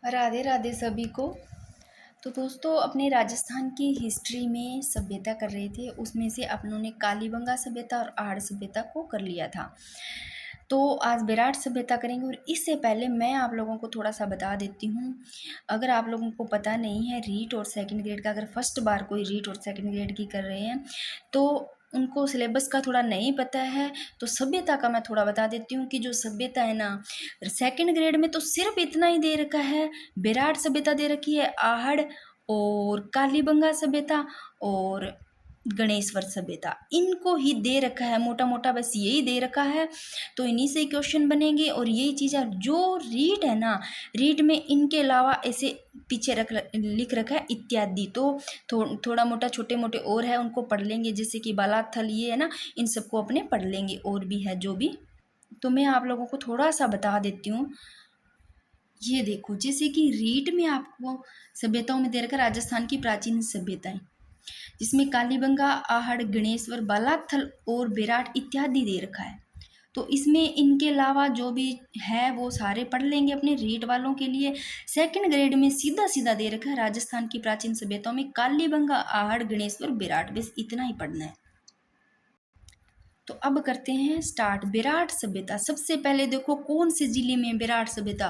राधे राधे सभी को। तो दोस्तों, अपने राजस्थान की हिस्ट्री में सभ्यता कर रहे थे, उसमें से अपनों ने कालीबंगा सभ्यता और आहड़ सभ्यता को कर लिया था। तो आज विराट सभ्यता करेंगे, और इससे पहले मैं आप लोगों को थोड़ा सा बता देती हूँ। अगर आप लोगों को पता नहीं है रीट और सेकंड ग्रेड का, अगर फर्स्ट बार कोई रीट और सेकंड ग्रेड की कर रहे हैं तो उनको सिलेबस का थोड़ा नहीं पता है, तो सभ्यता का मैं थोड़ा बता देती हूँ कि जो सभ्यता है ना, सेकंड ग्रेड में तो सिर्फ इतना ही दे रखा है। विराट सभ्यता दे रखी है, आहड़ और कालीबंगा सभ्यता और गणेश्वर सभ्यता, इनको ही दे रखा है मोटा मोटा, बस यही दे रखा है। तो इन्हीं से क्वेश्चन बनेंगे, और यही चीज़ें जो रीट है ना, रीट में इनके अलावा ऐसे पीछे लिख रखा है इत्यादि। तो थोड़ा मोटा छोटे मोटे और है, उनको पढ़ लेंगे, जैसे कि बालाथल ये है ना, इन सबको अपने पढ़ लेंगे, और भी है जो भी। तो मैं आप लोगों को थोड़ा सा बता देती हूँ। ये देखो, जैसे कि रीट में आपको सभ्यताओं में दे रखा राजस्थान की प्राचीन सभ्यताएं, जिसमें कालीबंगा, आहड़, गणेश्वर, बालाथल और बेराट इत्यादि दे रखा है। तो इसमें इनके अलावा जो भी है वो सारे पढ़ लेंगे अपने रीट वालों के लिए। सेकंड ग्रेड में सीधा सीधा दे रखा है राजस्थान की प्राचीन सभ्यताओं में कालीबंगा, आहड़, गणेश्वर, बेराट, बस इतना ही पढ़ना है। तो अब करते हैं स्टार्ट। विराट सभ्यता, सबसे पहले देखो कौन से जिले में विराट सभ्यता,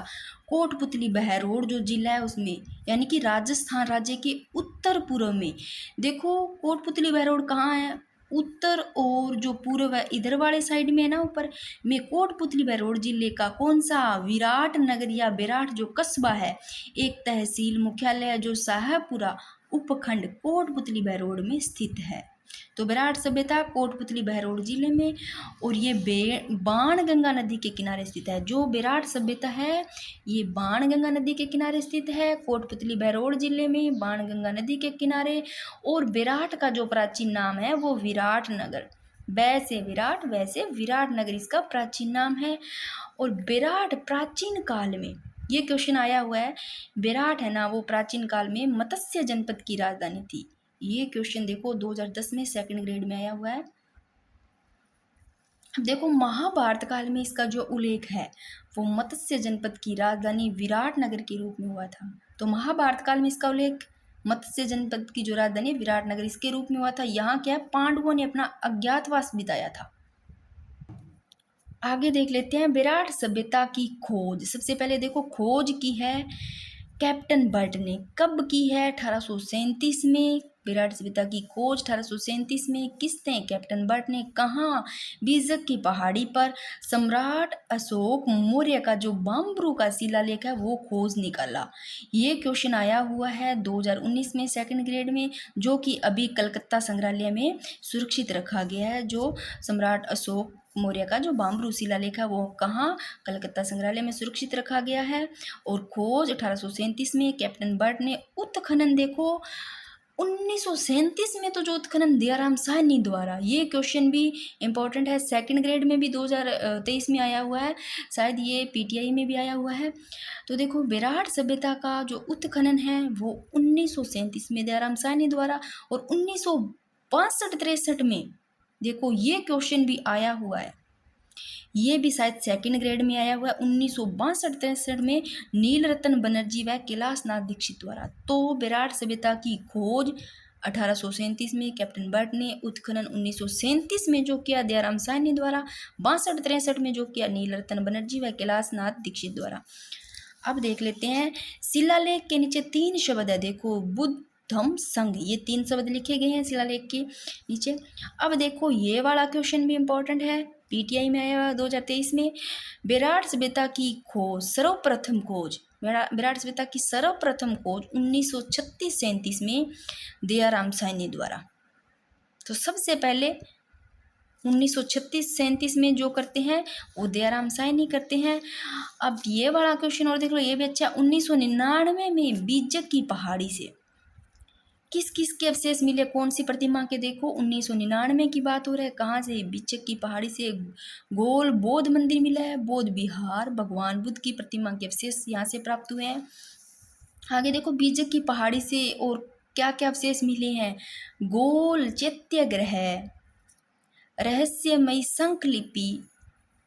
कोटपुतली बहरोड जो जिला है उसमें, यानी कि राजस्थान राज्य के उत्तर पूर्व में। देखो कोटपुतली बहरोड कहाँ है, उत्तर और जो पूर्व है इधर वाले साइड में है ना, ऊपर में कोटपुतली बहरोड जिले का कौन सा, विराट नगर या विराट जो कस्बा है, एक तहसील मुख्यालय है जो साहेबपुरा उपखंड कोटपुतली बहरोड में स्थित है। तो विराट सभ्यता कोटपुतली बहरोड जिले में, और ये बाणगंगा नदी के किनारे स्थित है। जो विराट सभ्यता है ये बाणगंगा नदी के किनारे स्थित है, कोटपुतली बहरोड जिले में बाणगंगा नदी के किनारे। और विराट का जो प्राचीन नाम है वो विराट नगर, वैसे विराट वैसे विराट नगर इसका प्राचीन नाम है। और विराट प्राचीन काल में, ये क्वेश्चन आया हुआ है, विराट है ना वो प्राचीन काल में मत्स्य जनपद की राजधानी थी। ये क्वेश्चन देखो 2010 में सेकंड ग्रेड में आया हुआ है। देखो महाभारत काल में इसका जो उल्लेख है वो मत्स्य जनपद की राजधानी विराट नगर के रूप में हुआ था। तो महाभारत काल में इसका उल्लेख मत्स्य जनपद की जो राजधानी विराट नगर इसके रूप में हुआ था। यहाँ क्या है, पांडवों ने अपना अज्ञातवास बिताया था। आगे देख लेते हैं विराट सभ्यता की खोज। सबसे पहले देखो खोज की है कैप्टन बर्ट ने, कब की है, 1837 में। विराट सभ्यता की खोज 1837 में किसने, कैप्टन बर्ट ने। कहाँ, बीजक की पहाड़ी पर। सम्राट अशोक मौर्य का जो बाम्बरू का शिलालेख है वो खोज निकाला। ये क्वेश्चन आया हुआ है 2019 में सेकंड ग्रेड में, जो कि अभी कलकत्ता संग्रहालय में सुरक्षित रखा गया है। जो सम्राट अशोक मौर्य का जो बाम्बरू शिलालेख है वो कहाँ, कलकत्ता संग्रहालय में सुरक्षित रखा गया है। और खोज 1837 में कैप्टन बर्ट ने। उत्खनन देखो 1937 में तो जो उत्खनन दयाराम साहनी द्वारा, ये क्वेश्चन भी इम्पोर्टेंट है, सेकंड ग्रेड में भी 2023 में आया हुआ है, शायद ये पीटीआई में भी आया हुआ है। तो देखो विराट सभ्यता का जो उत्खनन है वो 1937 में दयाराम साहनी द्वारा, और 1962-63 में देखो ये क्वेश्चन भी आया हुआ है, ये भी शायद सेकंड ग्रेड में आया हुआ है 1962-63 में नील रतन बनर्जी व कैलाशनाथ दीक्षित द्वारा। तो विराट सभ्यता की खोज 1837 में कैप्टन बर्ट ने, उत्खनन 1937 में जो किया दयाराम साहनी द्वारा, 62-63 में जो किया नील रतन बनर्जी व कैलाशनाथ दीक्षित द्वारा। अब देख लेते हैं शिलालेख के नीचे 3 शब्द है, देखो बुद्ध धम्म संघ, ये 3 शब्द लिखे गए हैं शिलालेख के नीचे। अब देखो ये वाला क्वेश्चन भी इम्पोर्टेंट है, पीटीआई में आया हुआ 2023 में। विराट सभ्यता की खोज, सर्वप्रथम खोज, विराट सभ्यता की सर्वप्रथम खोज 1936-37 में दयाराम साहनी द्वारा। तो सबसे पहले 1936-37 में जो करते हैं वो दयाराम साहनी करते हैं। अब ये वाला क्वेश्चन और देख लो, ये भी अच्छा। 1999 में बीजक की पहाड़ी से किस किस के अवशेष मिले, कौन सी प्रतिमा के, देखो 1999 की बात हो रहा है। कहाँ से, बीजक की पहाड़ी से गोल बौद्ध मंदिर मिला है, बौद्ध विहार, भगवान बुद्ध की प्रतिमा के अवशेष यहाँ से प्राप्त हुए हैं। आगे देखो बीजक की पहाड़ी से और क्या क्या अवशेष मिले हैं, गोल चैत्य ग्रह, रहस्यमयी शंख लिपि,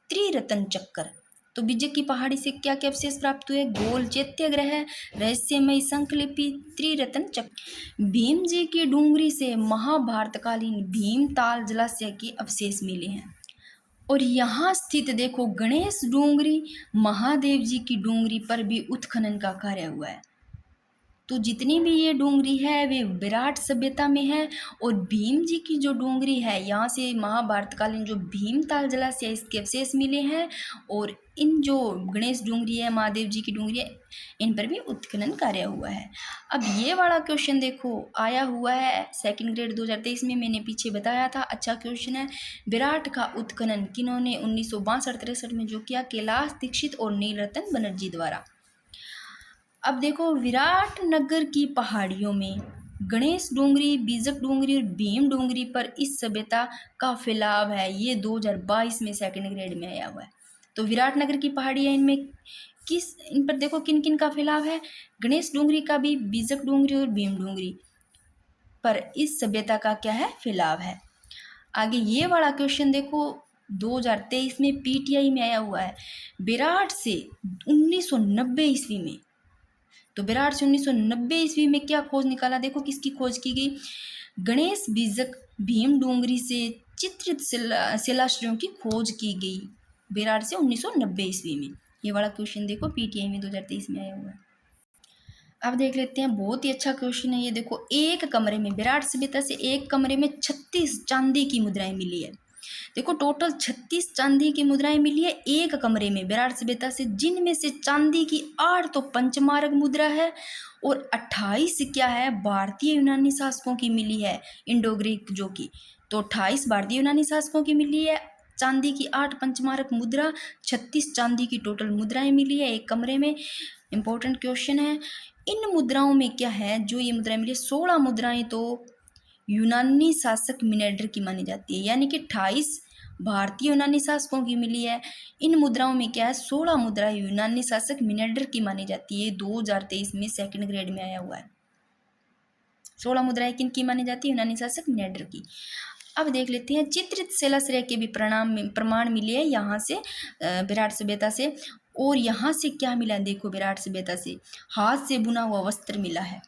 त्रिरत्न चक्र, तो बिजक की पहाड़ी से क्या क्या अवशेष प्राप्त हुए? गोल चैत्य रहस्यमयी शंखलिपि, त्रिरत्न चक्र। भीम जी की डूंगरी से महाभारतकालीन भीमताल जलाशय के अवशेष मिले हैं। और यहाँ स्थित देखो गणेश डूंगरी, महादेव जी की डूंगरी पर भी उत्खनन का कार्य हुआ है। तो जितनी भी ये डूंगरी है वे विराट सभ्यता में है। और भीम जी की जो डूंगरी है यहाँ से महाभारतकालीन जो भीमताल जलाशय इसके अवशेष मिले हैं। और इन जो गणेश डूंगरी है, महादेव जी की डूंगरी है, इन पर भी उत्खनन कार्य हुआ है। अब ये वाला क्वेश्चन देखो आया हुआ है सेकंड ग्रेड 2023 में, मैंने पीछे बताया था, अच्छा क्वेश्चन है। विराट का उत्खनन किन्होंने 1962-63 में जो किया? कैलाश दीक्षित और नीलरतन बनर्जी द्वारा। अब देखो विराट नगर की पहाड़ियों में गणेश डूंगरी, बीजक डूंगरी और भीम डूंगरी पर इस सभ्यता का फैलाव है। ये 2022 में सेकंड ग्रेड में आया हुआ है। तो विराट नगर की पहाड़ियाँ इनमें इन पर देखो किन किन का फैलाव है? गणेश डूंगरी का भी, बीजक डूंगरी और भीम डूंगरी पर इस सभ्यता का क्या है? फैलाव है। आगे ये वाला क्वेश्चन देखो 2023 में पीटीआई में आया हुआ है। विराट से 1990 ईस्वी में, तो विराट से 1990 ईस्वी में क्या खोज निकाला? देखो किसकी खोज की गई? गणेश बीजक भीम डूंगरी से चित्रित शिलाश्रयों की खोज की गई विराट से 1990 ईस्वी में। ये वाला क्वेश्चन देखो पीटीआई में 2023 में आया हुआ है। अब देख लेते हैं, बहुत ही अच्छा क्वेश्चन है ये। देखो एक कमरे में, विराट सभ्यता से एक कमरे में 36 चांदी की मुद्राएं मिली है। देखो टोटल 36 चांदी की मुद्राएं मिली है एक कमरे में विराट सभ्यता से, जिनमें से चांदी की 8 तो पंचमार्ग मुद्रा है और 28 क्या है? भारतीय यूनानी शासकों की मिली है, इंडो ग्रीक जो की। तो 28 भारतीय यूनानी शासकों की मिली है चांदी की, 8 पंचमार्क मुद्रा, 36 चांदी की टोटल मुद्राएं मिली है एक कमरे में। इंपॉर्टेंट क्वेश्चन है। इन मुद्राओं में क्या है? जो ये मुद्राएं मिली 16 मुद्राएं तो यूनानी शासक मिनेंडर की मानी जाती है, यानी कि 28 भारतीय यूनानी शासकों की मिली है। इन मुद्राओं में क्या है? 16 मुद्राएं यूनानी शासक मिनेंडर की मानी जाती है। 2023 में सेकंड ग्रेड में आया हुआ है। 16 मुद्राएं किन की मानी जाती है? यूनानी शासक मिनेंडर की। अब देख लेते हैं, चित्रित शिलाश्रय के भी प्रमाण मिले हैं यहाँ से विराट सभ्यता से। और यहाँ से क्या मिला? देखो विराट सभ्यता से हाथ से बुना हुआ वस्त्र मिला है।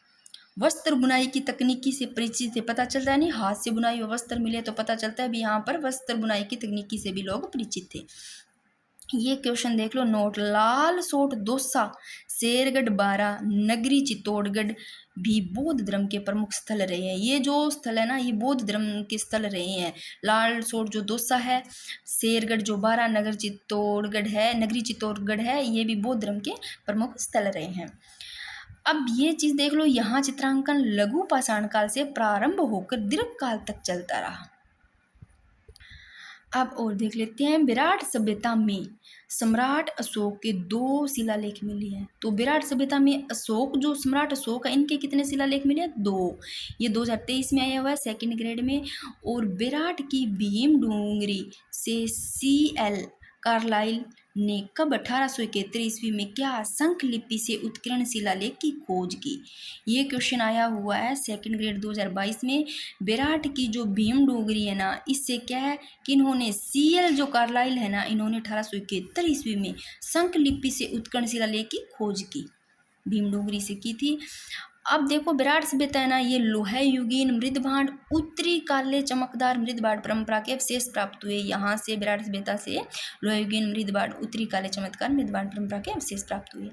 वस्त्र बुनाई की तकनीकी से परिचित है, पता चलता है नहीं, हाथ से बुनाई हुआ वस्त्र मिले तो पता चलता है भी यहाँ पर वस्त्र बुनाई की तकनीकी से भी लोग परिचित थे। ये क्वेश्चन देख लो नोट। लाल सोट दोसा, शेरगढ़ बारा, नगरी चित्तौड़गढ़ भी बौद्ध धर्म के प्रमुख स्थल रहे हैं। ये जो स्थल है ना, ये बौद्ध धर्म के स्थल रहे हैं। लाल सोट जो दोसा है, शेरगढ़ जो बारा, नगर चित्तौड़गढ़ है, नगरी चित्तौड़गढ़ है, ये भी बौद्ध धर्म के प्रमुख स्थल रहे हैं। अब ये चीज़ देख लो, यहाँ चित्रांकन लघु पाषाण काल से प्रारंभ होकर दीर्घ काल तक चलता रहा। अब और देख लेते हैं, विराट सभ्यता में सम्राट अशोक के 2 शिलालेख मिले हैं। तो विराट सभ्यता में अशोक जो सम्राट अशोक है, इनके कितने शिलालेख मिले हैं? 2। ये 2023 में आया हुआ है सेकंड ग्रेड में। और विराट की भीम डूंगरी से CL कार्लाइल ने कब 1871 ईस्वी में क्या शंख लिपि से उत्कीर्ण शिलालेख की खोज की? ये क्वेश्चन आया हुआ है सेकंड ग्रेड 2022 में। विराट की जो भीम डूंगरी है ना, इससे क्या है कि इन्होंने CL जो कार्लाइल है ना, इन्होंने 1871 ईस्वी में शंख लिपि से उत्कीर्ण शिलालेख की खोज की, भीम डूंगरी से की थी। अब देखो विराट सभ्यता है ना, ये लोह युगीन मृदभांड, उत्तरी काले चमकदार मृदभांड परंपरा के अवशेष प्राप्त हुए। यहाँ से विराट सभ्यता से लोह युगीन मृदभांड, उत्तरी काले चमकदार मृदभांड परंपरा के अवशेष प्राप्त हुए।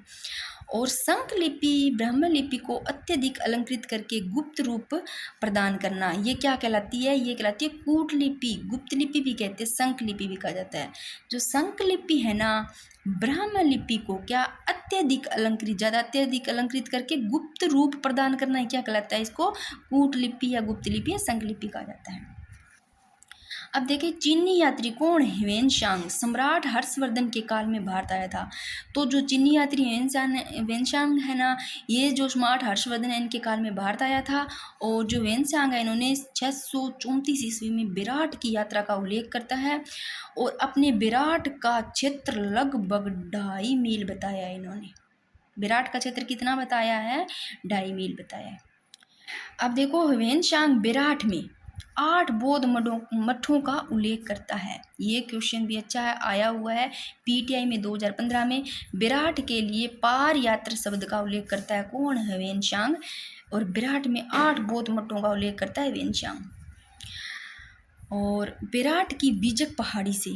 और शंख लिपि ब्रह्म लिपि को अत्यधिक अलंकृत करके गुप्त रूप प्रदान करना, ये क्या कहलाती है? ये कहलाती है कूट लिपि, गुप्त लिपि भी कहते हैं, शंख लिपि भी कहा जाता है। जो शंख लिपि है ना, ब्रह्म लिपि को क्या अत्यधिक अलंकृत, ज़्यादा अत्यधिक अलंकृत करके गुप्त रूप प्रदान करना है, क्या कहलाता है? इसको कूट लिपि या गुप्त लिपि या शंख लिपि कहा जाता है। अब देखिए चीनी यात्री कौन है? ह्वेनसांग, सम्राट हर्षवर्धन के काल में भारत आया था। तो जो चीनी यात्री ह्वेनसांग है ना, ये जो सम्राट हर्षवर्धन है इनके काल में भारत आया था। और जो ह्वेनसांग है, इन्होंने 634 ईस्वी में विराट की यात्रा का उल्लेख करता है। और अपने विराट का क्षेत्र लगभग 2.5 मील बताया है इन्होंने। विराट का क्षेत्र कितना बताया है? 2.5 मील बताया है। अब देखो ह्वेनसांग विराट में 8 बौद्ध मठों का उल्लेख करता है। ये क्वेश्चन भी अच्छा है, आया हुआ है पीटीआई में 2015 में। विराट के लिए पार यात्र शब्द का उल्लेख करता है कौन है? वेनशांग। और विराट में 8 बौद्ध मठों का उल्लेख करता है वेनशांग। और विराट की बीजक पहाड़ी से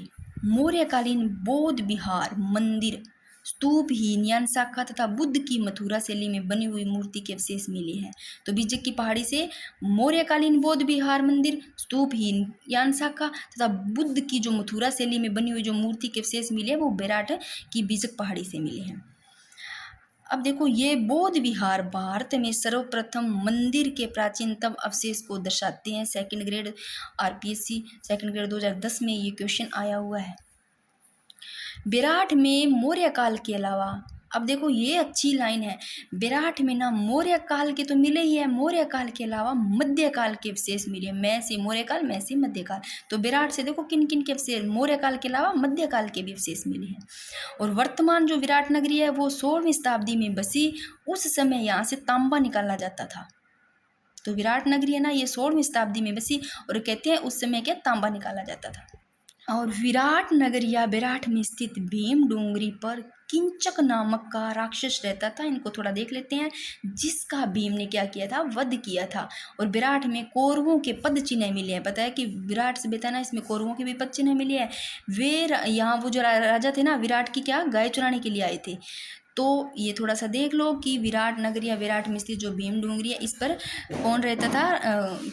मौर्यकालीन बौद्ध विहार, मंदिर, स्तूपहीन यान शाखा तथा बुद्ध की मथुरा शैली में बनी हुई मूर्ति के अवशेष मिले हैं। तो बीजक की पहाड़ी से मौर्यकालीन बौद्ध विहार, मंदिर, स्तूपहीन यान शाखा तथा बुद्ध की जो मथुरा शैली में बनी हुई जो मूर्ति के अवशेष मिले हैं वो विराट की बीजक पहाड़ी से मिले हैं। अब देखो, ये बौद्ध विहार भारत में सर्वप्रथम मंदिर के प्राचीनतम अवशेष को दर्शाते हैं। Second grade RPSC second grade 2010 में ये क्वेश्चन आया हुआ है। विराट में मौर्य काल के अलावा, अब देखो ये अच्छी लाइन है, विराट में ना मौर्य काल के तो मिले ही है, मौर्य काल के अलावा मध्य काल के अवशेष मिले। मैं से मौर्य काल, मैं से मध्य काल। तो विराट से देखो किन किन के अवशेष, मौर्य काल के अलावा मध्य काल के भी अवशेष मिले हैं। और वर्तमान जो विराट नगरी है वो 16वीं शताब्दी में बसी। उस समय यहाँ से तांबा निकाला जाता था। तो विराट नगरी है ना, ये 16वीं शताब्दी में बसी और कहते हैं उस समय क्या तांबा निकाला जाता था। और विराट नगर या विराट में स्थित भीम डोंगरी पर किंचक नामक का राक्षस रहता था। इनको थोड़ा देख लेते हैं, जिसका भीम ने क्या किया था? वध किया था। और विराट में कौरवों के पद चिन्ह मिले हैं। पता है कि विराट से बेता ना, इसमें कौरवों के भी पद चिन्ह मिले हैं। वे यहाँ वो जो राजा थे ना विराट की, क्या गाय चुराने के लिए आए थे। तो ये थोड़ा सा देख लो कि विराट नगर या विराट में स्थित जो भीम डोंगरी है इस पर कौन रहता था?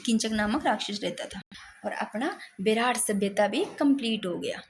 किंचक नामक राक्षस रहता था। और अपना विराट सभ्यता भी कंप्लीट हो गया।